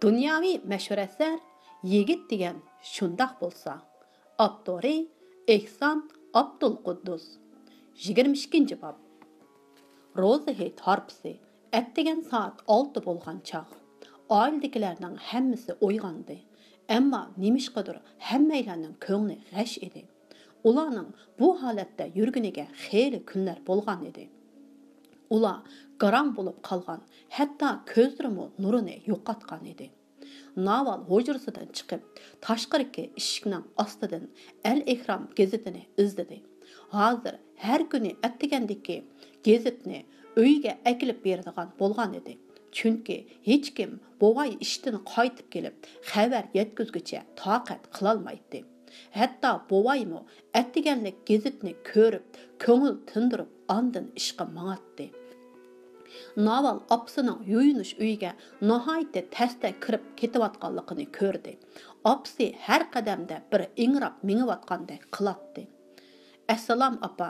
Dunyoviy mashhur asar Yigit degan shundoq bo'lsa. Avtori Ehson Abdulquddus. 22-bob. Ro'zahit harpisi atdigan soat 6 bo'lgan chaq. Oildagilarning hammasi uyg'ondi. Ammo nimishqadir hammalarning ko'ngli g'ash edi. Ularning bu holatda yurguniga xeyli kunlar bo'lgan edi. Ular qarang bo'lib qolgan, hatto ko'zlari nurini yo'qotgan edi. Naval hujrasidan chiqib, tashqariki eshikning ostidan Al-Ihrom gazetini izladi. Hozir har kuni atdigandiki gazetni uyga akilib beradigan bo'lgan edi. Chunki hech kim bo'g'ay ishdan qaytib kelib, xabar yetkazguncha toqat qila olmaydi. Hatto bo'g'aymi atdiganlik gazetni ko'rib, ko'ngil tindirib, ondan ishqa mang'atdi. Naval apsının yuyunuş uyiga nihoyatda tasda kirib ketayotganligini ko'rdi. Apsi har qadamda bir ingrab mingayotgandek qilatdi. "Assalom apa,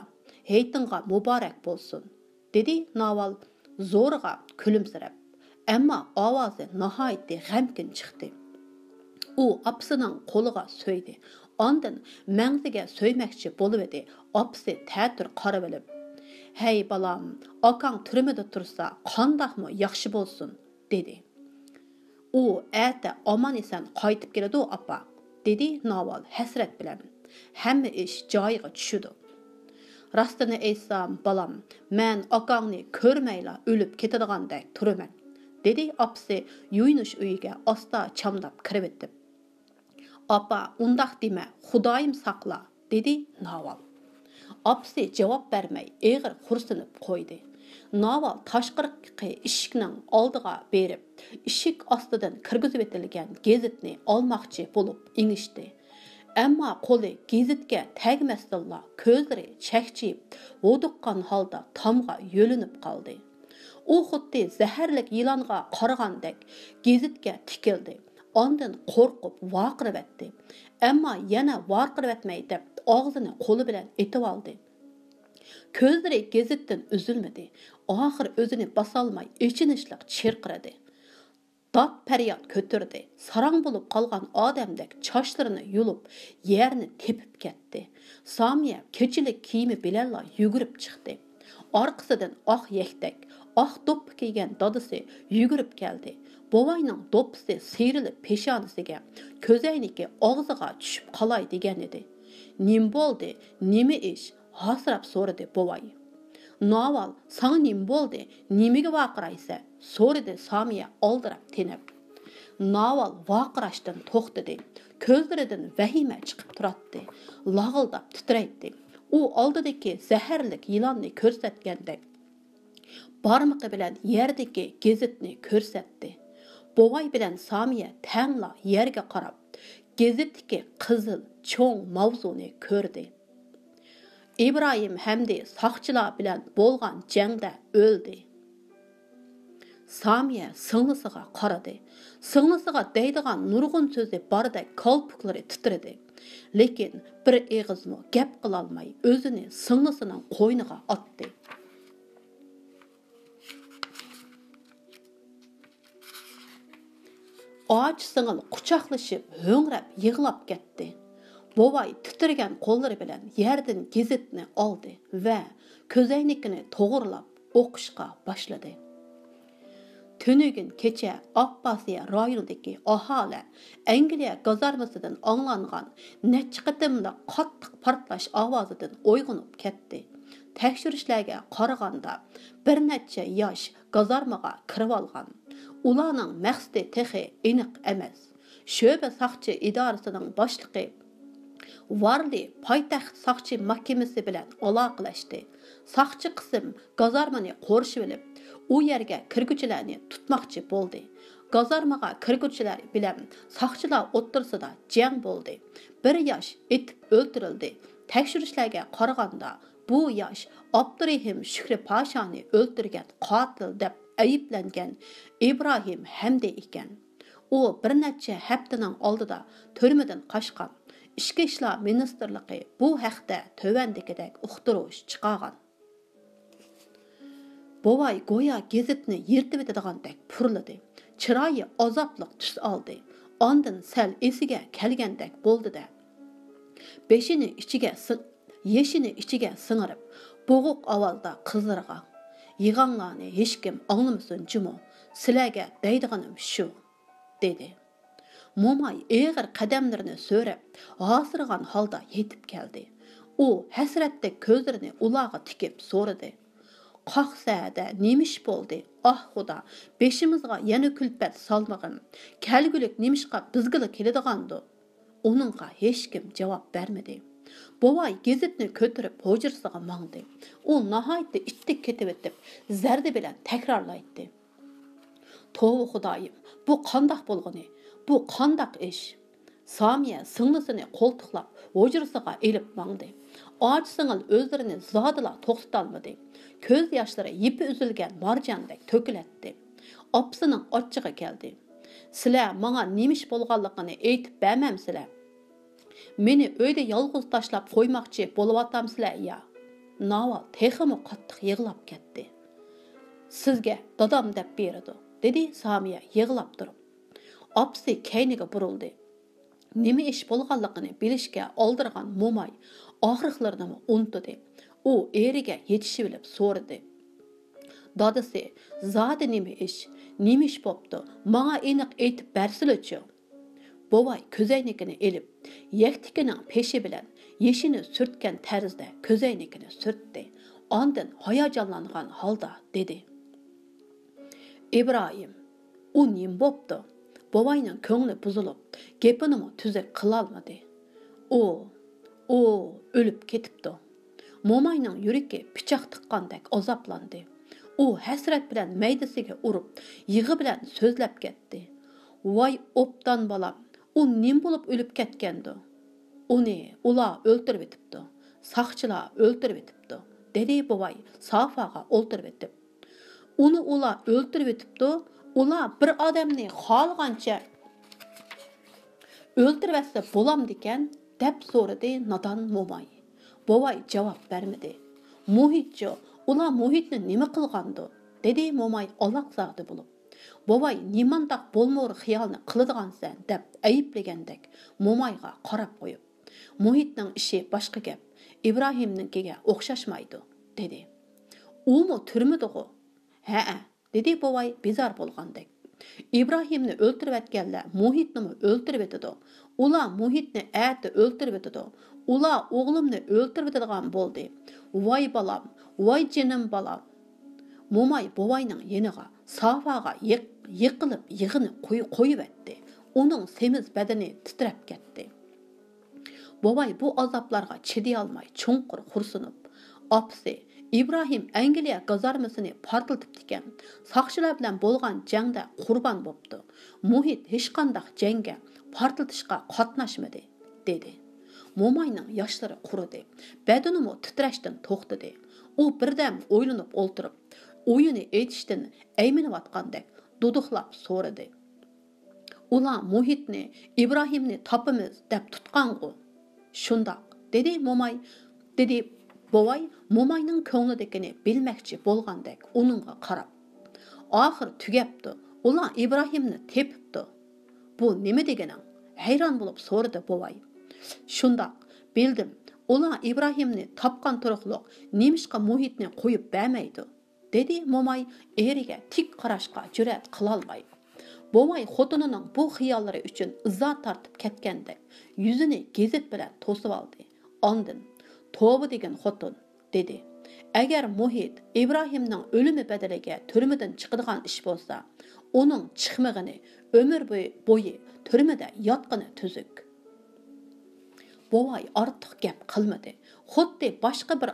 haytinga muborak bo'lsin", dedi Naval zo'rg'a kulimsirab. Ammo ovozi nihoyatda g'amkin chiqdi. U apsining qo'liga so'ydi. Ondan mangziga so'ymoqchi bo'lib edi. Apsi ta'tir qarab olib, "Hey balam, akang türmede tursa qandaqmı yaxshi bo'lsin", dedi. "U ata aman esan qaytib keladi apa", dedi Naval hasrat bilan. "Hamma ish joyiga tushdi. Rostini aytsam, balam, men akangni ko'rmayla o'lib ketadigandek turaman", dedi apsi yuyunish uyiga asta chamdab kirib etib. "Apa, undaq dema, Xudoyim saqla", dedi Naval. Apsi javob bermay, eg'ir xursinib qo'ydi. Naval tashqarqi eshikning oldiga berib, eshik ostidan kirgizib etilgan gazetni olmoqchi bo'lib ingishdi. Ammo qo'li gazetga tagmasdilla, ko'zlari chaqchib, o'diqqan holda tomga yo'linib qoldi. U xuddi zaharlik yilonga qaragandek gazetga tikildi. Ondan qo'rqib vaqirib etdi. Ammo yana vaqirib etmay deb og'zini qo'li bilan etib oldi. Ko'zlari gazetdan uzilmadi. Oxir o'zini bosolmay ichinishliq chirqiradi. Dod faryod ko'tirdi. Sarang bo'lib qolgan odamdek chochlarini yulib, yerni tepib ketdi. Samiya kechilik kiyimi bilan yugurib chiqdi. Orqasidan oq yaktak, oq do'ppi kiygan dadisi yugurib keldi. Bovayning do'ppisi sıyrilib peshonasiga, ko'zayniki og'ziga tushib qolay degan edi. "Nim bo'ldi? Nima ish?" hasrab so'radi bovay. "Naval, sana nim bo'ldi? Nimaga vaqiraysa?" so'radi Samiya oldirab tenib. Naval vaqirashdan to'xtadi. Ko'zlaridan vahima chiqib turadi. Lag'ildab titraydi. U oldidagi zaharlik yilonni ko'rsatgandek barmoqi bilan yerdagi gazetni ko'rsatdi. Bovay bilan Samiya tangla yerga qarab, gazetdagi qizil cho'ng mavzuni ko'rdi. İbrahim hamdi saqchilar bilan bo'lgan jangda o'ldi. Samiya singlisiga qaradi. Singlisiga deydigan nurg'un so'zi bordek kolpuklari titradi. Lekin bir eg'izmi gap qila olmay o'zini singlisining qo'yniga otdi. Ağaç singil quchoqlashib, ho'ngrab yig'lab ketdi. Bovay titirgan qo'llari bilan yerdan gazetni oldi va ko'zaynikini to'g'rilab o'qishga boshladi. Tünügün kecha Abbasiya rayonidagi aholi Angliya gazarmasidan anglangan necha qitimli qattiq portlash ovozidan uyg'onib ketdi. Tekshirishlarga qaraganda bir necha yosh gazarmaga kirib olgan. Ularning maqsadi texi aniq emas. Sho'ba saqchi idorasining boshlig'i Varli poytaxt saqchi mahkamasi bilan aloqalashdi. Saqchi qism gazarmani qo'rshib olib, u yerga kirguchilarni tutmoqchi bo'ldi. Gazarmaga kirguchilar bilan saqchilar o'ttirsida jang bo'ldi. Bir yosh etib o'ldirildi. Tekshirishlarga qaraganda bu yosh Abdurahim Shukri Pashani o'ldirgan qotil deb ayiblangan İbrahim hamdi ekan. U bir necha haftaning oldida turmadan qochgan. Ishki ishlar ministerligi bu haqda tövandikidek uqtiruv chiqargan. Bovay go'yo gazetni yirtib etadigandak purildi. chiroyi azobliq tus oldi. Ondan sal esiga kelgandek bo'ldi-da. Yeshini ichiga singirib, bo'g'iq ovozda qizlarga: "Yig'anglarni hech kim anglamasin jumo. Sizlarga deydiganim shu", dedi. Momay eg'ir qadamlarini so'rab, g'asirgan holda yetib keldi. U hasratda ko'zlarini ularga tikib so'radi: "Qaqsada nemish bo'ldi? Ah xudo, beshimizga yana kulpat solmag'in. Kelgulik nemishqa bizgila keladigandu?" Onunğa hech kim javob bermadi. Bovay gezitni ko'tarib hujrasiga mangdi. U nihoyatda ittik ketib o'tib, zarda bilan takrorlaydi: "Tova xudoyim, bu qandoq bo'lg'ini? Bu qandoq ish?" Samiya singlisini qo'ltiqlab hujrasiga elib mangdi. Och singil o'zlarini zodila to'xtatolmadi. Ko'z yoshlari yipi uzilgan marjandek to'kilatdi. Opsining ochchig'i keldi. "Sizlar menga nemish bo'lganligini aytib bermamsizlar? Meni uyda yolg'iz tashlab qo'ymoqchi bo'layotamsizlar ya?" Naval texmi qattiq yig'lab ketdi. "Sizga dadam deb berdi", dedi Samiya yig'lab turib. Opsi kayniga burildi. Nima ish bo'lganligini bilishga oldirgan Momay og'riqlarini unutdi. U eriga yetishib bilib so'radi: "Dadasi, zodi nima ish? Nima ish bo'pti? Menga aniq aytib bersiz-chi?" Bovay ko'zoynagini elib, yaktikining peshi bilan yeshini sürtgan tarzda ko'zoynagini sürtdi. Ondan hayajonlangan holda dedi: "İbrahim, u nim bo'pti?" Bovayning ko'ngli buzilib, gapini tuzuk qilolmadi. O o'lib ketibdi. Momayning yuragi pichoq tiqqandek azoblandi. U hasrat bilan maydasiga urib, yig'i bilan so'zlab ketdi: "Voy obdan bolam, u nim bo'lib o'lib ketgandi? Uni ular o'ltirib etibdi. Saqchilar o'ltirib etibdi", dedi bovay sofaga o'ltirib etib. "Uni ular o'ltirib etibdi. Ular bir odamni xohlagancha o'ltirvasa bo'lamdikan", deb so'radi nodon Momay. Bovay javob bermadi. "Muhitchi, ular muhitni nima qilgandi?" dedi Momay aloqzodi bo'lib. Bovay nimandaq bo'lmo'r xiyolni qiladigansan deb ayıplagandek Momayga qarab qo'yib: "Muhitning ishi boshqa gap. İbrahimninkiga o'xshashmaydi", dedi. "U turmidi-ku?" "Ha", dedi bovay bezor bo'lgandek. "İbrahimni o'ltirib atganlar Muhitni o'ltirib etdi. Ular Muhitni ati o'ltirib etdi. Ular o'g'limni o'ltirib etadigan bo'ldi. Voy balam, voy jinim balam." Momay bovayning yeniga, sofaga yiqilib yig'ini qo'yib etdi. Uning semiz badani titrab ketdi. Bovay bu azoblarga chiday olmay chunqur xursunib: "Opsi, İbrahim Angliya gazarmasini portlatib ekan. Saqchilar bilan bo'lgan jangda qurbon bo'pti. Muhit hech qanday jangga portlatishga qatnashmadi", dedi. Momayning yoshlari quridi. Badani titrashdan to'xtadi. U birdan o'ylanib o'ltirib, o'yini aytishdan ayminayotgandek duduqlab so'radi: "Ular Muhitni, İbrahimni topamiz deb tutqangu?" "Shundoq", dedi Momay. Dedi bovay Momayning ko'nglidagini bilmoqchi bo'lgandek uningga qarab: "Oxir tugabdi. Ular İbrahimni tepibdi." "Bu nima deganing?" hayron bo'lib so'radi bovay. "Shundoq, bildim. Ular İbrahimni topgan turuqliq nemishqa Muhitni qo'yib bermaydi", dedi Momay eriga tik qarashga jur'at qilolmay. Bovay xotinining bu xiyollari uchun izzo tortib ketgandek yuzini gezit bilan to'sib oldi. Ondan: "Tova degan xotin", dedi. "Agar Muhit İbrahimning o'limi badaliga turmadan chiqadigan ish bo'lsa, uning chiqmag'ini umr bo'yi turmada yotqini tuzuk." Bovay ortiq gap qilmadi. Xuddi boshqa bir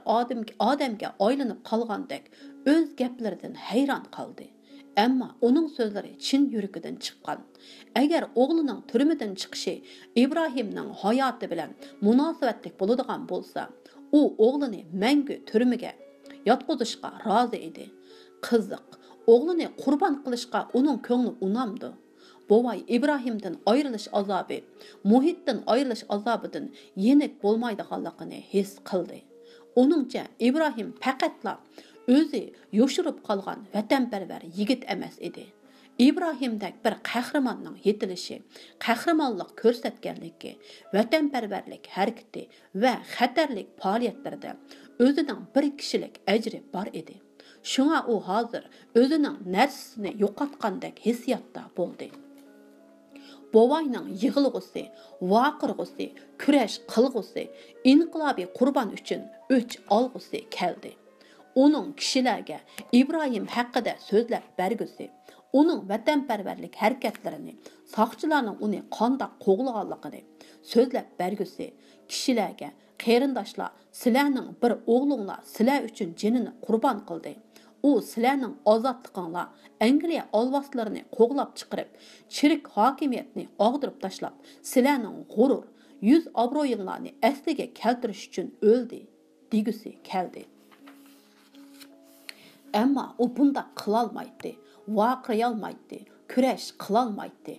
odamga aylanib qolgandek o'z gaplaridan hayron qoldi. Ammo uning so'zlari chin yuragidan chiqqan. Agar o'g'lining turmadan chiqishi İbrahimning hayoti bilan munosabatlik bo'ladigan bo'lsa, u o'g'lini mangu turmaga yotqizishga rozi edi. Qiziq, o'g'lini qurbon qilishga uning ko'ngli unamdi. Bovay İbrahimdan ayrilish azobi, Muhitdan ayrilish azobidan yenik bo'lmaydiganligini his qildi. Uningcha İbrahim faqatla o'zi yoshirib qolgan vatanparvar yigit emas edi. İbrahimdek bir qahramonning yetilishi, qahramonlik ko'rsatganligi, vatanparvarlik harakati va xatarlik faoliyatlarida o'zining bir kishilik ajri bor edi. Shunga u hozir o'zining narsasini yo'qotgandek hissiyotda bo'ldi. Bovayning yig'ilg'usi, vaqirg'usi, kurash qilg'usi, inqilobiy qurbon uchun o'ch olg'usi keldi. Uning kishilarga İbrahim haqida so'zlab bergusi, uning vatanparvarlik harakatlarini, soqchilarning uni qandoq qo'g'laganligini so'zlab bergusi, kishilarga qarindoshlar, sizlarning bir o'g'linglar sizlar uchun jinini qurbon qildi. U sizlarning ozodliginglar, Angliya olvaslarini qo'g'lab chiqarib, chirik hokimiyatni og'dirib tashlab, sizlarning g'urur, yuz obro'yinglarni asliga keltirish uchun o'ldi, degusi keldi. Ammo u bunda qilolmaydi, vaqirayolmaydi, kurash qilolmaydi,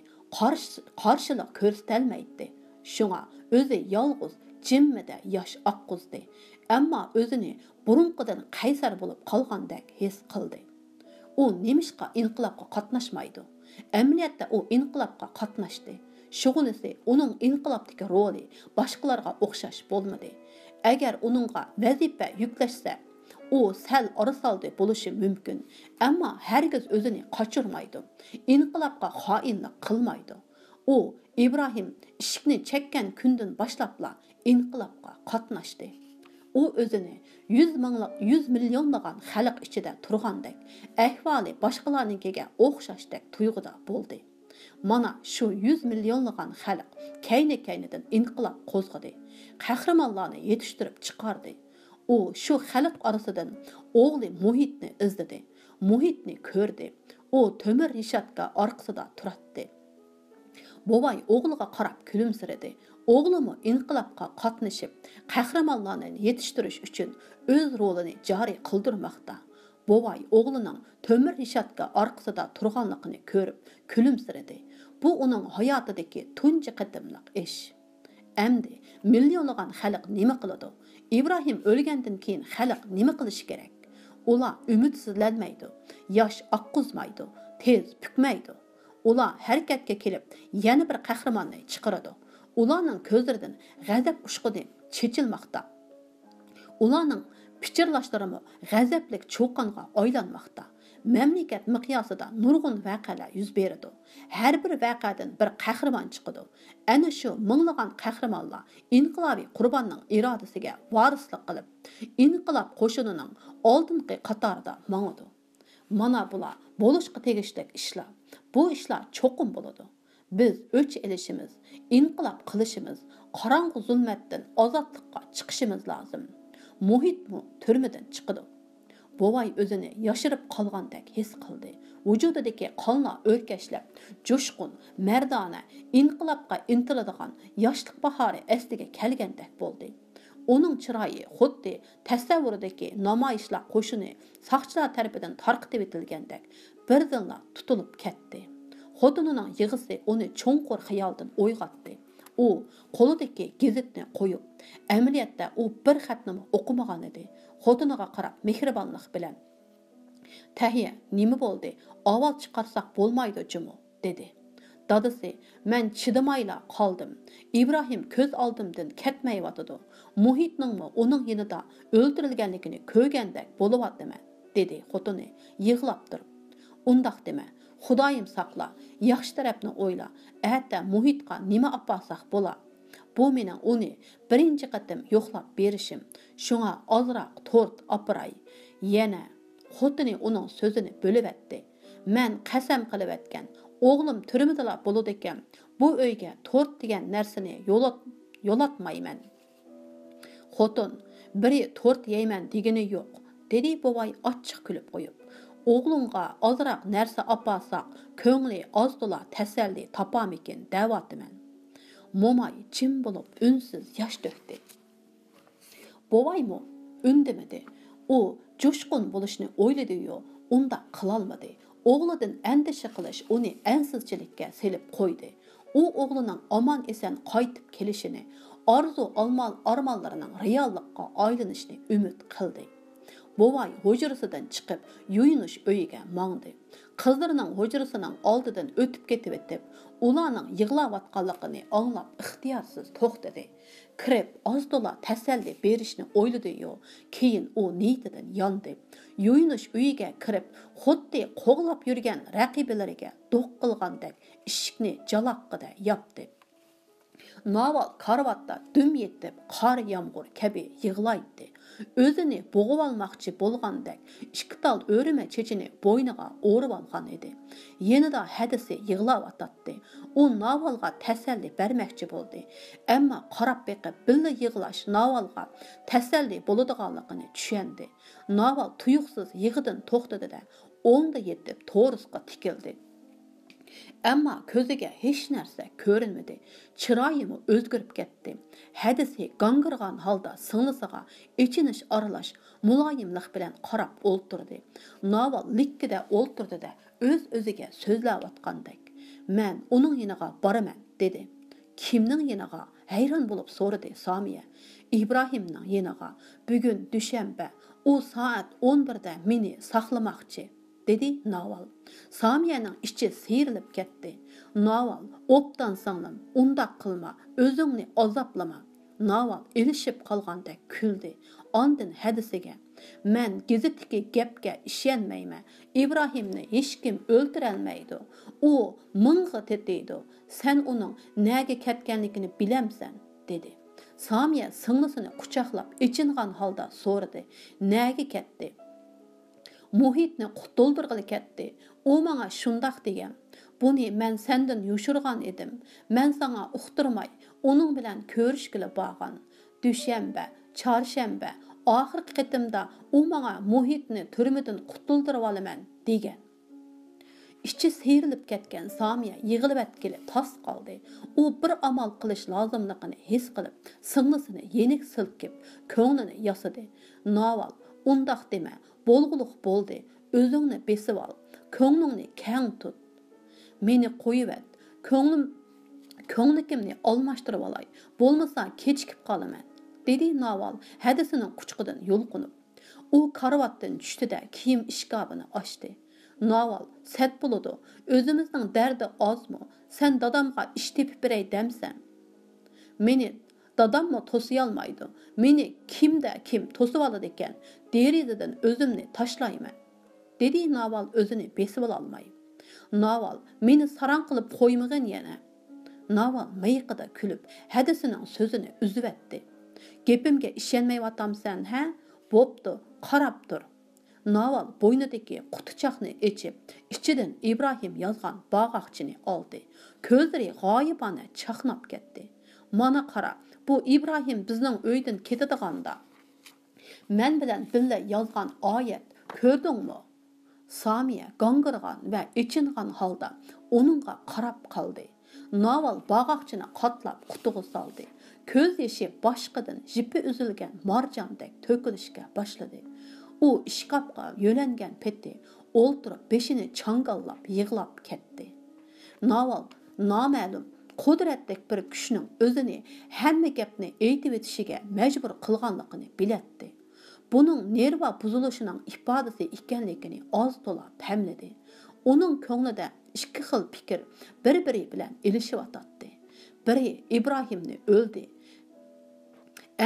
qarshilik ko'rsatolmaydi. Shunga o'zi yolg'iz jimmida yosh oqquzdi. Ammo o'zini burunqidan qaysar bo'lib qolgandek his qildi. U nemishqa inqilobga qatnashmaydi. Amaliyotda u inqilobga qatnashdi. Shug'unisi uning inqilobdagi roli boshqalarga o'xshash bo'lmadi. Agar uningga vazifa yuklashsa, u sal orisaldi bo'lishi mumkin, ammo hargiz o'zini qochirmaydi. Inqilobga xoinlik qilmaydi. U İbrahim ishikni chekkan kundan boshlabla inqilobga qatnashdi. U o'zini 100 millionlagan xalq ichida turgandek, ahvoli boshqalarnikiga o'xshashdek tuyg'uda bo'ldi. Mana shu 100 millionlagan xalq kayni-kaynidan inqilob qo'zg'adi, qahramonlarni yetishtirib chiqardi. U shu xalq orasidan o'g'li Muhitni izladi, Muhitni ko'rdi. U temir rishatka orqasida turardi. Bovay o'g'liga qarab kulimsiradi. O'g'limi inqilobga qatnashib, qahramonlarni yetishtirish uchun o'z rolini joriy qildirmoqda. Bovay o'g'lining temir rishatka orqasida turganligini ko'rib kulimsiradi. Bu uning hayotidagi tunji qatimliq ish. Endi millionlagan xalq nima qiladi? İbrahim o'lgandan keyin xalq nima qilishi kerak? Ular umidsizlanmaydi, yosh oqquzmaydi, tez pukmaydi. Ular harakatga kelib, yana bir qahramonni chiqaradi. Ularning ko'zlaridan g'azab ushqudi chechilmoqda. Ularning pichirlashlari g'azablik cho'qonga aylanmoqda. Mamlakat miqyosida nurg'un voqealar yuz beradi. Har bir voqeadan bir qahramon chiqadi. Ana shu minglagan qahramonlar inqilobiy qurbonning irodasiga varislik qilib, inqilob qo'shinining oldingi qatorida mangadi. Mana bular bo'lishga tegishli ishlar. Bu ishlar cho'qim bo'ladi. Biz o'ch elishimiz, inqilob qilishimiz, qorong'u zulmatdan ozodlikqa chiqishimiz lozim. Muhitmi turmadan chiqadi. Bovay o'zini yashirib qolgandek his qildi. Vujudidagi qonlar o'rkashlab, jo'shqin, mardona, inqilobga intiladigan yoshlik bahori asliga kelgandek bo'ldi. Uning chiroyi xuddi tasavvuridagi namoyishlar qo'shini soqchilar tarafidan tarqitib etilgandek birdanla tutilib ketdi. Xotinining yig'isi uni cho'nqur xayoldan uyg'otdi. U qo'lidagi gazetni qo'yib, amaliyotda u bir xatni o'qimagan edi. Xotiniga qarab mehribonlik bilan: "Tahiya, nima bo'ldi? Ovoz chiqarsak bo'lmaydi jumi?" dedi. Dadasi: "Men chidamayla qoldim. İbrahim ko'z oldimdan ketmayotdi. Muhitningmi uning yonida o'ldirilganligini ko'rgandek bo'lyaptimi?" dedi xotini yig'lab turib. "Undaq dema. Xudoyim saqla, yaxshi tarafni o'yla. Ata Muhitga nima olsaq bo'la? Bu mening uni birinchi qatim yo'qlab berishim. Shunga ozroq tort opiray." Yana xotini uning so'zini bo'lib etdi. "Men qasam qilib aytgan, o'g'lim turmidala bo'ladi ekan. Bu uyga tort degan narsani yo'latmayman." Xotin: "Biri tort yeyman degani yo'q", dedi bovay ochiq kulib qo'yib. "O'g'limga ozroq narsa olsaq, ko'ngli ozto'la tasalli topamikin da'votiman." Momay jim bo'lib unsiz yosh to'kdi. Bovaymi undamadi. U jo'shqin bo'lishni o'yladi-yu, unda qilolmadi. O'g'lidan andisha qilish uni ansizchilikka selib qo'ydi. U o'g'lining omon eson qaytib kelishini, orzu armonlarining reallikka aylanishini umid qildi. Bovay hujrasidan chiqib, yuyinish uyiga mangdi. qizlarining hujrasining oldidan o'tib ketib etib, ularning yig'layotganligini anglab ixtiyorsiz to'xtadi. Kirib, oz-to'la tasalli berishni o'yladi-yu, keyin u niyatidan yondi. Yuyinish uyiga kirib, xuddi qo'g'lab yurgan raqibalariga do'q qilgandek eshikni jaloqqida yopdi. Naval karvatda düm yetib, qar yağmur kabi yig'laydi. O'zini bo'g'ib olmoqchi bo'lgandek, ikki tal o'rima chechini bo'yniga o'rib olgan edi. Yanida hadisi yig'layotdi. U Navalga tasalli bermoqchi bo'ldi. Ammo qarab beqib billa yig'lash Navalga tasalli bo'ladiganligini tushundi. Naval tuyuqsiz yig'idan to'xtadi-da, o'ngda yetib to'risqa tikildi. Ammo ko'ziga hech narsa ko'rinmadi. Chiroyimi o'zgarib ketdi. Hadisi gangirgan holda singlisiga ichinish aralash muloyimlik bilan qarab o'ltirdi. Naval likkida o'ltirdi-da, o'z-o'ziga so'zlayotgandek. "Men uning yiniga boraman", dedi. "Kimning yiniga?" hayron bo'lib so'radi Somiya. "İbrahimning yiniga. Bugun dushanba. U soat 11 da meni saqlamoqchi", dedi Naval. Samiyaning ichi seyrilib ketdi. Naval, "Obdan singlim, undaq qilma, o'zingni azoblama." Naval ilishib qolgandek kuldi. Ondan hadisiga, "Men gazetdagi gapga ishonmayman. İbrahimni hech kim o'ldirolmaydi. U mingga tetiydi. Sen uning nega ketganligini bilamsan", dedi. Samiya singlisini quchoqlab ichingan holda so'radi. "Nega ketdi?" "Muhitni qutuldirg'ili ketdi. U menga shundoq degan. Buni men sendan yushirgan edim. Men sana uqtirmay, uning bilan ko'rishgili borgan. Dushanba, chorshanba, oxirgi qitimda u menga Muhitni turmadan qutuldirib olaman degan." İçi seyrilib ketgan Samiya yig'ilib atkili tas qoldi. U bir amal qilish lozimligini his qilib, singlisini yenik silkib, ko'nglini yasadi. "Naval, undaq dema. Bo'lg'uluq bo'ldi. O'zingni besib ol. Ko'nglingni keng tut. Meni qo'yib et. Ko'nglikimni almashtirib olay. Bo'lmasa kechikib qolaman", dedi Naval hadisining quchqidan yulqinib. U karvatdan tushdi-da, kiyim ishkabini ochdi. "Naval, set bo'ladi. O'zimizning dardi ozmi? Sen dadamga ish tepib beray demsan. Meni dadammo to'siy olmaydi. Meni kimda kim to'sib oladi ekan? Derizadan o'zimni tashlayman", dedi Naval o'zini besib olmay. "Naval, meni sarang qilib qo'ymag'in yana." Naval mayqida kulib, hadisining so'zini uzib etdi. "Gapimga ishonmayaptamsan, ha? Bo'pti, qarab tur." Naval bo'ynidagi qutichoqni ochib, ichidan İbrahim yozgan bog'oqchini oldi. Ko'zlari g'oyibona chaqnab ketdi. "Mana qara, bu İbrahim bizning uydan ketadiganda men bilan billa yozgan oyat, ko'rdingmi?" Samiya gangirgan va ichingan holda uningga qarab qoldi. Naval bog'oqchini qatlab qutiga soldi. Ko'z yoshi boshqadan jipi uzilgan marjondek to'kilishga boshladi. U ishqabga yo'langan peti o'ltirib beshini changallab yig'lab ketdi. Naval noma'lum qudratlik bir kuchning o'zini hamma gapni aytib etishiga majbur qilganligini bilatdi. Buning nerva buzilishining ifodasi ekanligini oz-to'la pamladi. Uning ko'nglida ikki xil fikr bir-biri bilan ilishib-atdi. Biri İbrahimni o'ldi.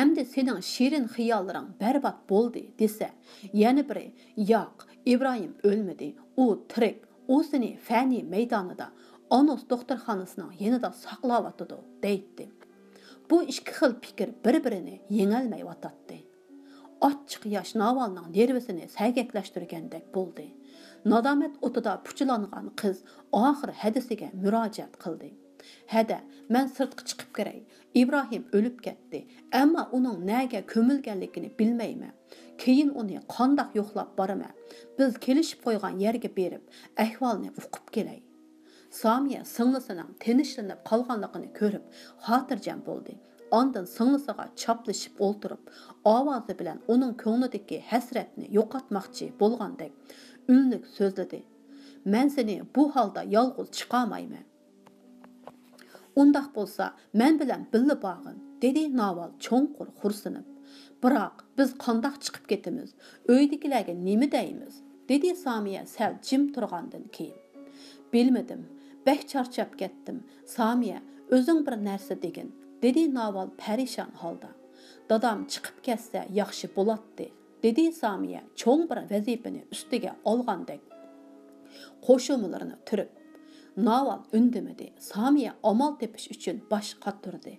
"Endi sening shirin xiyollaring berbat bo'ldi" desa, yana biri "Yo'q, İbrahim o'lmadi. U tirik. U seni fani maydonida Anos doktorxonasining yanida saqlayotdi" deydi. Bu ikki xil fikr bir-birini yengolmayotdi. Ochiq yosh Navalning nervisini saygaklashtirgandek bo'ldi. Nadomat o'tida puchilangan qiz oxir hadisiga murojaat qildi. "Hada, men sirtqa chiqib keray. İbrahim o'lib ketdi, ammo uning nega ko'milganligini bilmayman. Keyin uni qandoq yo'qlab boraman. Biz kelishib qo'ygan yerga berib, ahvolni o'qib kelay." Samiya singlisining tinchlanib qolganligini ko'rib, xotirjam bo'ldi. Ondan singlisiga chaplashib o'ltirib, ovozi bilan uning ko'nglidagi hasratni yo'qotmoqchi bo'lgandek unlik so'zladi. "Men seni bu holda yolg'iz chiqamayman. Undaq bo'lsa, men bilan billa borgin", dedi Naval cho'nqur xursinib. "Biroq biz qandoq chiqib ketamiz? Uydagilarga nima deymiz?" dedi Samiye sel jim turgandan keyin. Bilmedim, bek charchap ketdim. Samiye, özüň bir nerse degin, dedi Naval perişan halda. Dadam çıkıp kesse yaxşı bolatdy, dedi Samiye çoğun bir vazifeni üstüge algandek. Qoşumlaryny türüp. Naval ündemedi. Samiye amal tepiş üçün baş qatırdı.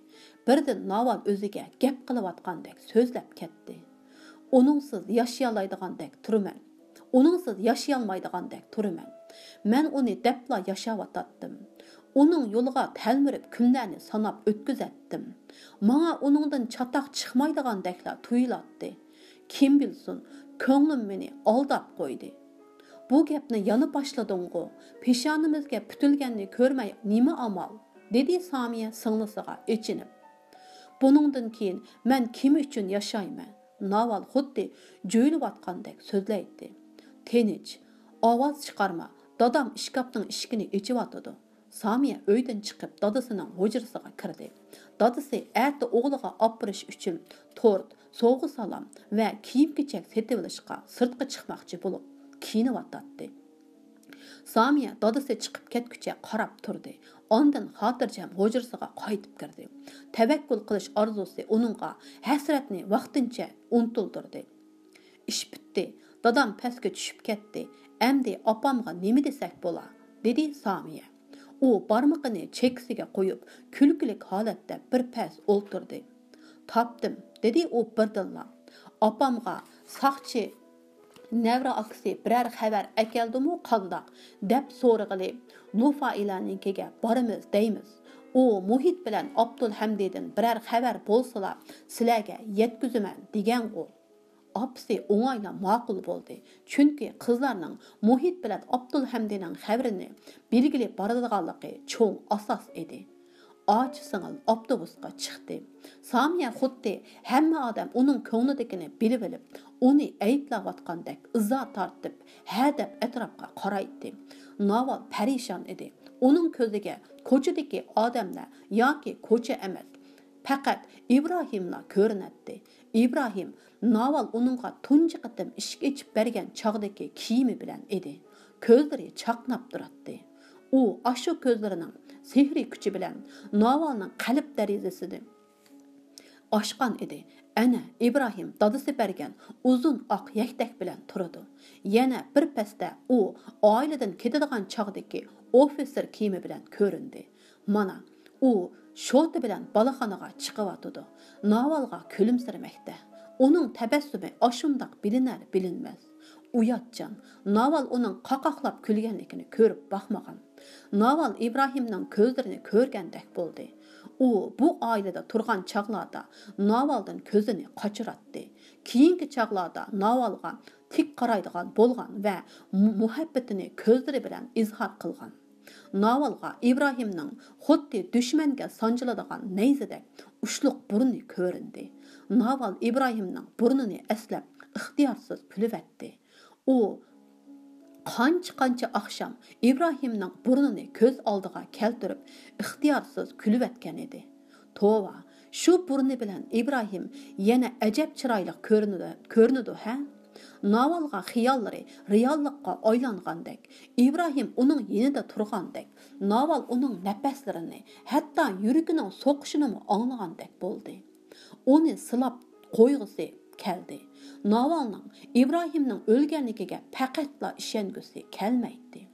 Birden Naval özüge gep qılıp atgandek sözlep ketdi. Onungsız yaşayalaydigandek turman. Onungsız yaşayalmaydigandek turman. Men onu depla yaşawatatdım. Onun yoluga telmirip günlerini sanap ötküzettim. Mağa onundan çatak çıkmaydigandekla tuyulatdı. Kim bilsin, könglim meni aldap koydu. Bu gepni yanı başladığıngo, peşanımızga pütülgenni görmey nime amal, dedi Samiye sınlısıga içinip. Bunundan keyin men kim üçün yaşayman? Naval xuddi jöyülüp atgandek sözleydi. Teniç, avaz çıkarma, dadam işkapның işkini içip atıdı. Samiye öyden çıkıp dadısının hocırısıga kirdi. Dadısı erti oğluğa apırış üçün tort, soğuk salam ve kiyim-kechek setip sırtqa çıkmakçı bulup kiyinip atatdı. Samiye dadısı çıkıp ketkiçe qarap turdu. Ondan hatırjam hocırısıga qaytıp kirdi. Tevekkül qilish arzusu onunğa hasratni vaqtincha unutuldurdu. İş bitti. Dadam pastga tushib ketdi. Endi apamga nima desek bola, dedi Samiye. O barmağını çekisiga koyup külkilik halatda bir pas olturdu. Tapdım, dedi o birdilla. Apamga saqchi Nevra aksi birer xabar akeldimu qandaq dep so'rag'ili Nufailanikiga boramiz deymiz. O muhit bilan Abdulhamdidin birer xabar bo'lsa sizlarga yetkizaman degan qo'l. Apsi o'ngayla ma'qul bo'ldi. Chunki qizlarning muhit bilan Abdulhamdidning xabarini belgilab boradiganligi cho'ng asos edi. Ağaç sığıl avtobusga chiqdi. Samiye xuddi hamma odam uning ko'nglidagini bilib olib, uni ayblayotgandek izza tortib, ha deb atrofga qaraydi. Naval perişan edi. Uning ko'ziga ko'chadagi odamlar yoki ko'cha emas, faqat İbrahimlar ko'rinadi. İbrahim Naval uningga tunji qitim ishga ichib bergan chog'dagi kiyimi bilan edi. Ko'zlari chaqnab turadi. U ashu ko'zlarining sehri kuchi bilan Navalning qalb darizasini oshgan edi. Ana İbrahim dadısı bergan uzun oq yaktak bilan turadi. Yana bir pasda u oiladan ketadigan chog'dagi ofitser kiyimi bilan ko'rindi. Mana u shoti bilan balaxonaga chiqib atadi. Navalga kulimsiramoqda. Uning tabassumi ashundaq bilinar bilinmas. Uyatcan, Naval onun qaqaqlab külgenlikini körüp baxmagan. Naval İbrahimning ko'zlarini ko'rgandek bo'ldi. U bu ailede turgan çağlarda Navaldan ko'zini qochiratdi. Keyingi çağlarda Navalga tik qaraydigan bo'lgan va muhabbatini ko'zlari bilan izhor qilgan. Navalga İbrahimning xuddi dushmanga sanjiladigan nayzadek ushluq burni ko'rindi. Naval İbrahimning burnini eslab ixtiyorsiz kulib-etdi. O qancha akşam İbrahimning burnini ko'z oldiga keltirib, ixtiyorsiz kulib etgan edi. Tova, shu burni bilan İbrahim yana ajab chiroyli ko'rinadi, ha? Navalga xiyollari reallikqa aylangandek, İbrahim uning yenida turgandek, Naval uning nafaslarini, hatto yuragining so'qishini anglagandek bo'ldi. Uni silab qo'yg'isi keldi. Navalning İbrahimning o'lganligiga faqatla ishongisi kelmaydi.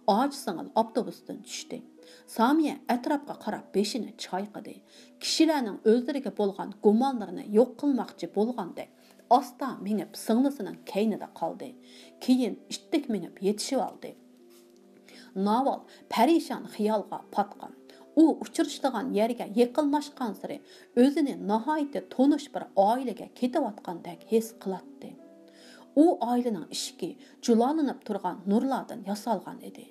Ağaç sığıl avtobusdan tushdi. Samiye atrofga qarab beshini chayqadi. Kishilarning o'zlariga bo'lgan gumonlarini yo'q qilmoqchi bo'lgandek asta minib singlisining keynida qoldi. Keyin ittik minib yetishib oldi. Naval perişan xiyolga patgan. U uchirishdigan yerga yaqinlashgan sari o'zini nihoyatda tonish bir oilaga ketayotgandek his qiladi. U oilaning ishki julolanib turgan nurlardan yasalgan edi.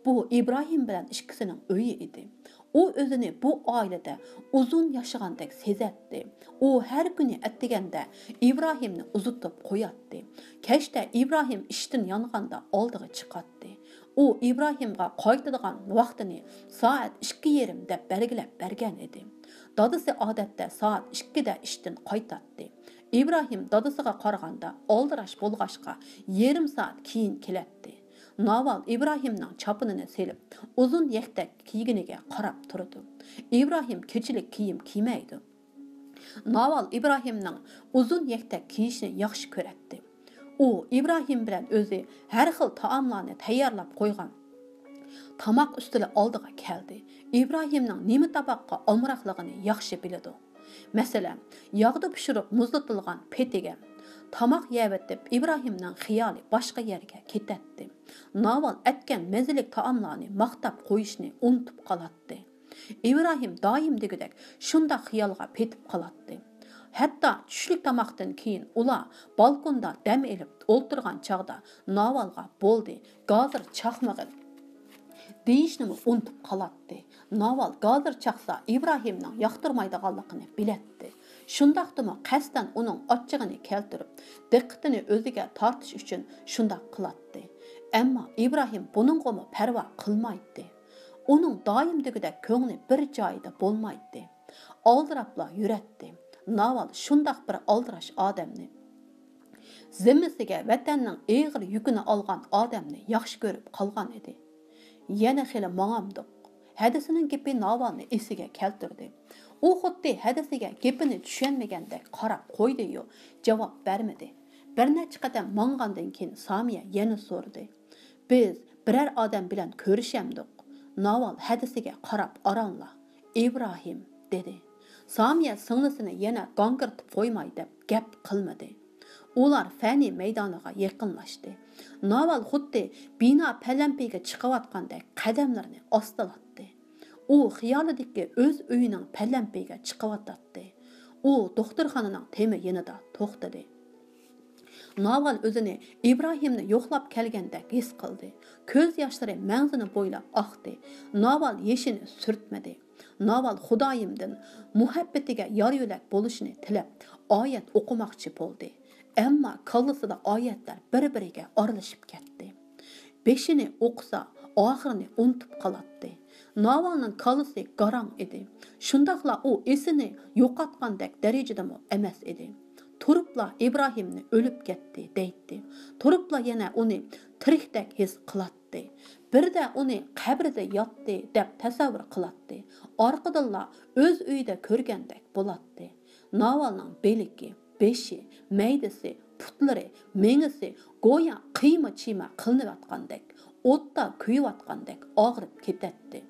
Bu İbrahim bilan ikkisining uyi edi. U o'zini bu oilada uzun yashagandek sezatdi. U har kuni attiganda İbrahimni uzutib qo'yatdi. Kechda İbrahim ishdan yonganda oldiga chiqatdi. U İbrahimga qaytadigan vaqtini soat 2:30 deb belgilab bergan edi. Dadısı odatda soat 2da ishdan qaytatdi. İbrahim dadısıga qaraganda aldiraş bolğaşqa yarım saat keyin keletdi. Naval İbrahimning chapinini selip, uzun yektek kiyginiga qarab turdi. İbrahim keçilik kiyim kiymaydi. Naval İbrahimning uzun yektek kiyishini yaxshi ko'ratdi. U İbrahim bilan o'zi har xil taomlarni tayyorlab qo'ygan. Tamoq ustili oldiga keldi. İbrahimning nima taboqqa omroqligini yaxshi biladi. Masalan, yog'da pishirib muzlatilgan petiga tamoq yevetib İbrahimning xiyoli boshqa yerga ketadi. Naval etgan mezilik taomlarni maqtab qo'yishni unutib qolatdi. İbrahim doim degidek shunda xiyolga petib qolatdi. Hatta tushlik tamoqdan keyin ular balkonda dam elib o'ltirgan chog'da Navalga bo'ldi, gazir chaqmag'in deyishni unutib qolatdi. Naval gazir chaqsa İbrahimning yoqtirmaydiganligini biletdi. Shundaqdimi qasdan uning ochchig'ini keltirib, diqqatini o'ziga tortish uchun shundaq qilatdi. Ammo İbrahim buningga parvo qilmaydi. Uning doim degidek ko'ngli bir joyda bo'lmaydi. Aldirabla yuratdi. Naval shundaq bir aldirash odamni, zimmasiga vatanning og'ir yukini olgan odamni yaxshi ko'rib qolgan edi. Yana xili mang'amdiq. Hadisining gapi Navalni esiga keltirdi. U xuddi hadisiga gapini tushunmagandek qarab qo'ydi-yu, javob bermadi. Bir necha qadam mang'andan keyin Samiya yana so'radi. Biz biror odam bilan ko'rishamdik. Naval hadisiga qarab aranla. İbrahim dedi. Samiya singlisini yana gangirtib qo'ymay deb gap qilmadi. Ular fani maydoniga yaqinlashdi. Naval xuddi bino palampiga chiqayotgandek qadamlarini ostilatdi. U xiyolidagi o'z uyining palampiga chiqayotdi. U doktorxonaning temi yanida to'xtadi. Naval o'zini İbrahimni yo'qlab kelgandek his qildi. Ko'z yoshlari mang'zini bo'ylab oqdi. Naval yeshini surtmadi. Naval Xudoyimdan muhabbatiga yor yo'lak bo'lishini tilab, oyat o'qimoqchi bo'ldi. Ammo qallasida oyatlar bir-biriga oralashib ketdi. Beshini o'qisa, oxirini unutib qolatdi. Navalning qallasi garang edi. Shundaqla u esini yo'qotgandek darajada emas edi. Turibla İbrahimni o'lib ketdi deydi. Turibla yana uni tirikdek his qilatdi. Birda uni qabrida yotdi deb tasavvur qilatdi. Orqadilla o'z uyida ko'rgandek bo'latdi. Navalning beliki, beshi, maydasi, putlari, mengisi go'yo qiyma-chiyma qilinayotgandek, o'tda kuyayotgandek og'rib ketadi.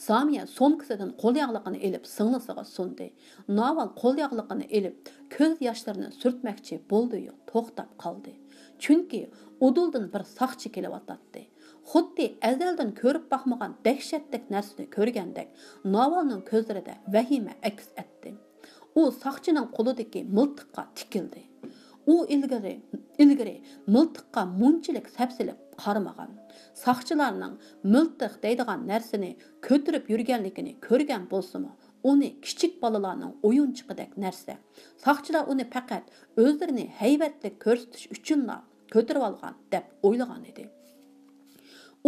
Samiya somkasidan qo'lyog'liqini elib singlisiga sundi. Naval qo'lyog'liqini elib ko'z yoshlarini surtmoqchi bo'ldi-yu, to'xtab qoldi. Chunki uduldan bir saqchi kelyotdi. Xuddi azaldan ko'rib baxmagan dahshatli narsani ko'rgandek, Navalning ko'zlarida vahima aks etdi. U saqchining qo'lidagi miltiqqa tikildi. U ilgari miltiqqa munchalik sapsilib qaramagan. Saqchilarning miltiq deydigan narsani ko'tirib yurganligini ko'rgan bo'lsa-mu, uni kichik bolalarning o'yinchiqidek narsa. Saqchilar uni faqat o'zlarini haybatli ko'rsatish uchunla ko'tirib olgan deb o'ylagan edi.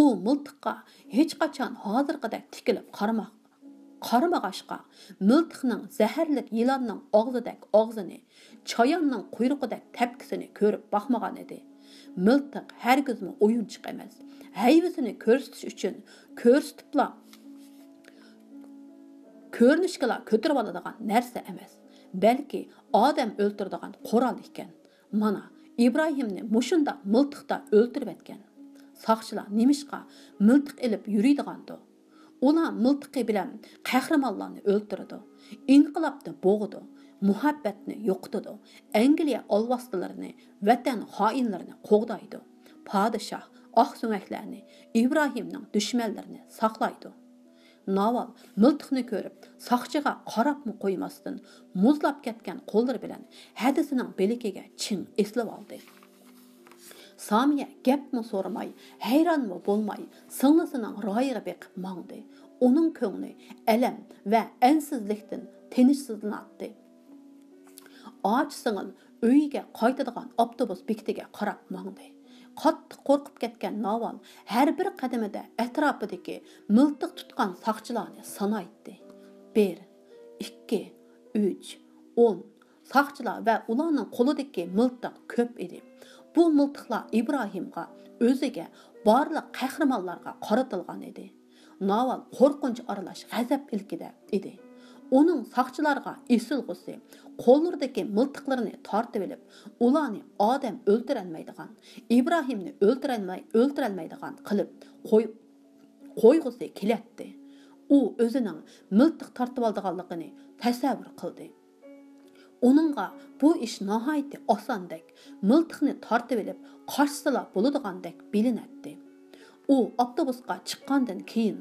U miltiqqa hech qachon hozirgidek tikilib qaramag'ashqa, miltiqning zaharli yilonning og'zidek og'zini, choyonning quyrug'idek tepkisini ko'rib baxmagan edi. Miltiq hargizmi o'yinchiq emas. Hayvasini ko'rsatish uchun ko'rsatibla ko'rinishga ko'tirib oladigan narsa emas, balki odam o'ltiradigan qurol ekan. Mana İbrahimni mushunda miltiqda o'ltirib etgan. Saqchilar nimishqa miltiq elib yuriydigandi. Ular miltiqi bilan qahramonlarni o'ltirdi. İnqilobni bo'g'di. Muhabbatni yo'qotdi. Angliya olvostalarini, vatan xoinlarini qo'g'daydi. Podshoh oqsumaklarni, İbrahimning dushmanlarini saqlaydi. Naval miltiqni ko'rib, saqchiga qarabmi qo'ymasdan muzlab ketgan qo'llari bilan hadisining belikiga ching eslab oldi. Samiya gapmi so'ramay, hayronmi bo'lmay, singlisining royiga beqib mangdi. Uning ko'ngli alam va ansizlikdan tinchsizlanadi. Och singil uyiga qaytadigan avtobus bekatiga qarab mangdi. Qattiq qo'rqib ketgan Naval har bir qadamida atrofidagi miltiq tutgan saqchilarni sanaydi. 1, 2, 3, 10. saqchilar va ularning qo'lidagi miltiq ko'p edi. Bu miltiqlar İbrahimga, o'ziga, barliq qahramonlarga qaratilgan edi. Naval qo'rqinch aralash g'azab ilkida edi. Onun saqchilarga esilg'usi qo'llaridagi miltiqlarini tortib olib, ularni odam o'ldirolmaydigan, İbrahimni o'ldirolmaydigan qilib qo'yg'usi kelatdi. U o'zining miltiq tortib olganligini tasavvur qildi. Onunğa bu iş nihoyatda osondek, miltiqni tortib olib, qarsila bo'ladigandek bilinadi. U avtobusga chiqqandan keyin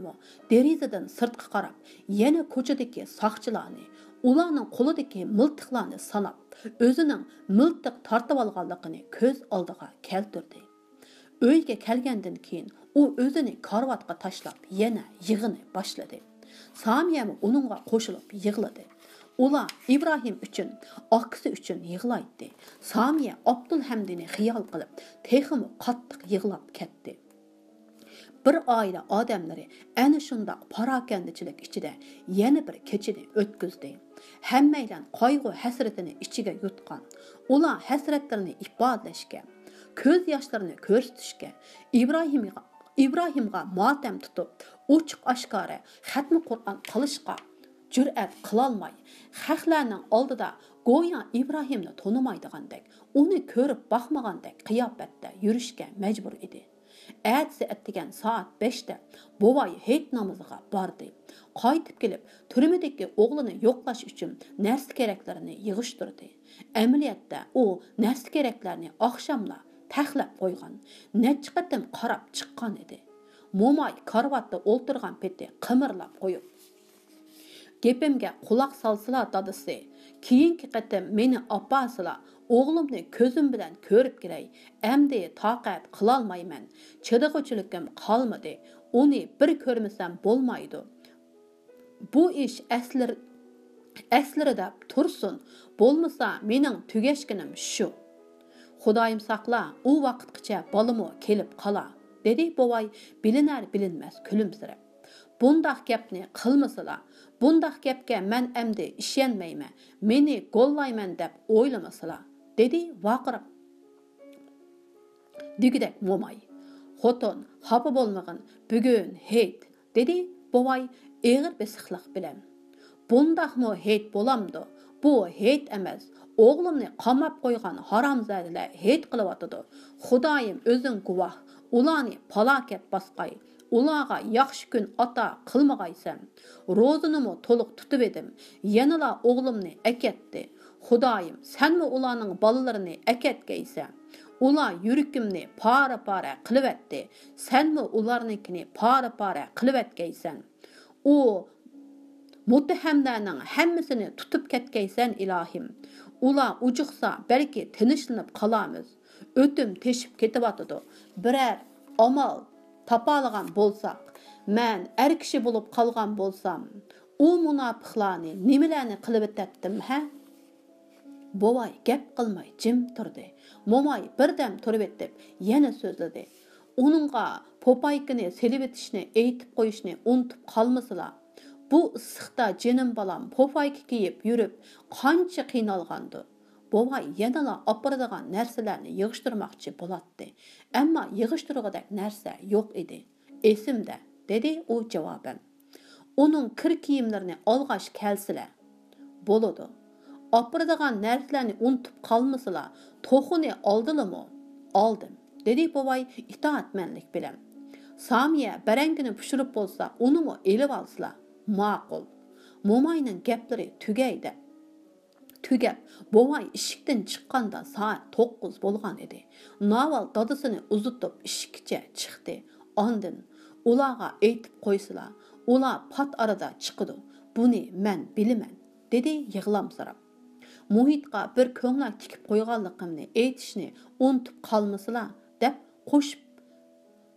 derazadan sirtqa qarab, yana ko'chadagi saqchilarni, ularning qo'lidagi miltiqlarni sanab, o'zining miltiq tortib olganligini ko'z oldiga keltirdi. Uyga kelgandan keyin u o'zini karvatga tashlab, yana yig'ini boshladi. Samiya uningga qo'shilib yig'ladi. Ular İbrahim uchun, akisi uchun yig'laydi. Samiya Abdulhamdini xiyol qilib, texmi qattiq yig'lab ketdi. Bir oila odamlari ana shundoq parokandichilik ichida yana bir kechini o'tkazdi. Hammaylar qayg'u hasratini ichiga yutgan. Ular hasratlarini ifodalashga, ko'z yoshlarini ko'rsatishga, İbrahimga motam tutib, ochiq oshkora xatmi Qur'on qilishga jur'at qilolmay, xalqlarning oldida go'yo İbrahimni tonimaydigandek, uni ko'rib boqmagandek qiyofatda yurishga majbur edi. Әтісі әттеген saat 5'te bovay heyt namazıga bardı. Qaytib kelib, türmedeki oğlunu yoklaş üçün nərsi kereklerini yığıştırdı. Əməliyyatda o nərsi kereklerini akşamla təxləb qoyğan, neçə qətim qarab çıqqan idi. Momay karvatda olturğan peti qımırlab qoyub. Gepimge kulak salsıla dadısı, kiyinki qətim meni appasıla, oğlumni ko'zim bilan ko'rib kiray. Endi taqat qilolmayman. Chidag'uchilikim qolmadi. Uni bir ko'rmasam bo'lmaydi. Bu ish aslarida tursin. Bo'lmasa mening tugashkinim shu. Xudoyim saqla, u vaqtgacha bolamo kelib qola, dedi bovay bilinar bilinmas kulimsirab. Bundaq gapni qilmasala, bundaq gapga men endi ishonmayman. Meni gollayman deb o'ylamasala, dedi vaqirib. Digidek momay. Xotin, xafa bo'lmag'in, bugun heyt, dedi bovay eg'ir besiqliq bilan. Bundaqmi heyt bo'lamdi? Bu heyt emas. Oğlumni qamab qo'ygan haromzadalar heyt qilyotidi. Xudoyim o'zing guvoh. Ularni falokat bosqay. Ularga yaxshi kun ata qilmag'aysan. Ro'zinimi to'liq tutib edim. Yanala o'g'limni aketdi. Xudoyim, senmi ularning bolalarini aketgaysan? Ular yurikimni para qilibatdi. Senmi ularnikini para qilibatgaysan? U muttahamlarning hammasini tutib ketgaysan ilohim. Ular ujuqsa balki tinchlanib qolamiz. O'tim teshib ketyotidi. Birer amal tapalagan bo'lsak, men er kishi bo'lib qolgan bo'lsam, u munofiqlarni nimalarni qilib o'tdim, ha? Bovay gap qilmay jim turdi. Momay birdam turib etib, yana so'zladi. Uningga popaykini selib etishni aytib qo'yishni unutib qolmasala. Bu issiqda jinim balam popayki kiyib yurib, qancha qiynalgandi. Bovay yanala opiradigan narsalarni yig'ishtirmoqchi bo'ladi. Ammo yig'ishtirg'idek narsa yo'q edi. Esimda, dedi u javoban. Uning kir kiyimlarini olg'ash kelsilar. Bo'ladi. Opiradigan narsalarni unutib qolmasala, to'xini oldilimi? Oldim, dedi bovay itoatmanlik bilan. Samiya barangini pishirib bo'lsa, unimi elib olsizlar. Ma'qul. Momayning gaplari tugaydi. Tugab, bovay eshikdan chiqqanda soat 9 bo'lgan edi. Naval dadasini uzutib eshikcha chiqdi. Ondan ularga aytib qo'ysilar. Ular pat arada chiqdi. Buni men bilaman, dedi yig'lamsirab. Muhitga bir ko'ngil tikib qo'yganligimni aytishni unutib qolmasizlar, deb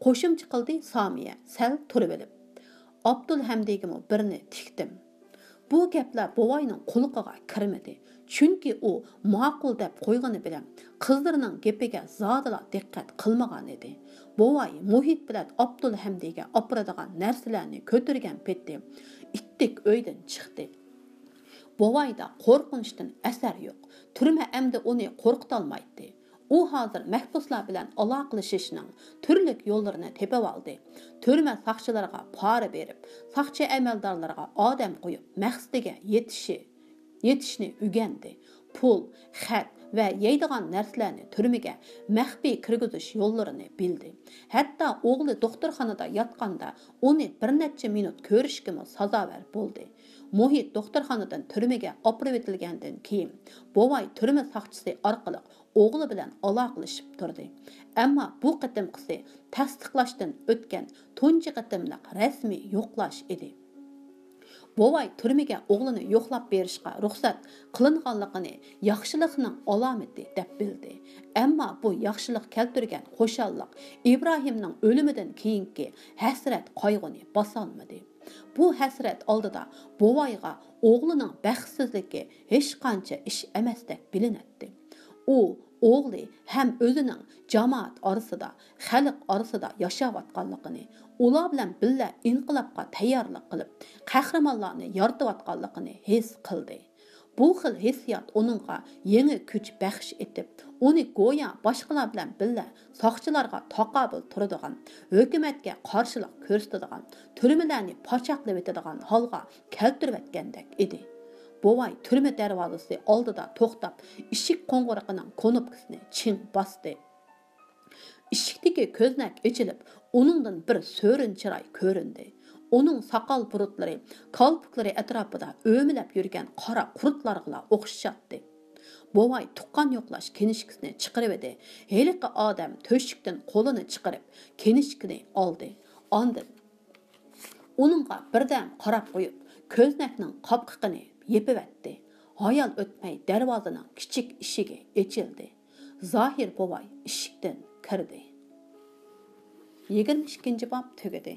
qo'shimcha qildi Samiya sal turib olib. Abdulhamdegimi birini tikdim. Bu gaplar bovayning quliqiga kirmadi. Chunki u ma'qul deb qo'ygani bilan qizlarining gapiga zodila diqqat qilmagan edi. Bovay Muhit bilan Abdulhamdega opiradigan narsalarni ko'targan petdi. Ittik uydan chiqdi. Bovayda qo'rqinchdan asar yo'q. Turma endi uni qo'rqitolmaydi. U hozir mahbuslar bilan aloqalashishning turli yo'llarini tepib oldi. Turma saqchilarga pora berib, saqchi amaldorlarga odam qo'yib, maqsadiga yetishni o'rgandi. Pul, xat va yeydigan narsalarni turmaga maxfiy kirgizish yo'llarini bildi. Hatto o'g'li doktorxonada yotganda uni bir necha minut ko'rishga sazovar bo'ldi. Muhit doktorxonadan turmaga olib etilgandan keyin Bovay turma saqchisi orqali o'g'li bilan aloqalashib turdi. Ammo bu qatimqisi tasdiqlashdan o'tgan tunji qatimliq rasmiy yo'qlash edi. Bovay turmaga o'g'lini yo'qlab berishga ruxsat qilinganligini yaxshilikning alomati deb bildi. Ammo bu yaxshilik keltirgan xo'shallik Ibrohimning o'limidan keyingi hasrat qayg'uni bosolmadi. Bu hasrat oldida Bovayga o'g'lining baxtsizligi hech qancha ish emasdek bilinadi. U o'g'li ham o'zining jamoat orasida, xalq orasida yashayotganligini, ular bilan birga inqilobga tayyorlik qilib, qahramonlarni yoritayotganligini his qildi. Bu xil hissiyot uningga yangi kuch baxsh etib, uni go'yo boshqalar bilan birga soqchilarga taqobil turadigan, hukumatga qarshilik ko'rsatadigan, turmalarni pochoqlab etadigan holga keltirib etgandek edi. Bovay turma darvozasi oldida to'xtab, eshik qo'ng'iraqining knopkasini ching bosdi. Eshikdagi ko'znak ochilib, uningdan bir so'rin chiroy ko'rindi. Uning soqol burutlari, kolpuklari atrofida o'milab yurgan qora qurtlarga o'xshatdi. Bovay tuqqan yo'qlash kinishkasini chiqarib edi. Heliqi odam to'shikdan qo'lini chiqarib, kinishkini oldi. Ondan uningga birdan qarab qo'yib, ko'znakning qopqiqini yepivetdi. Hayal o'tmay darvozaning kichik eshigi ochildi. Zohir Bovay eshikdan kirdi. 22-bob tugadi.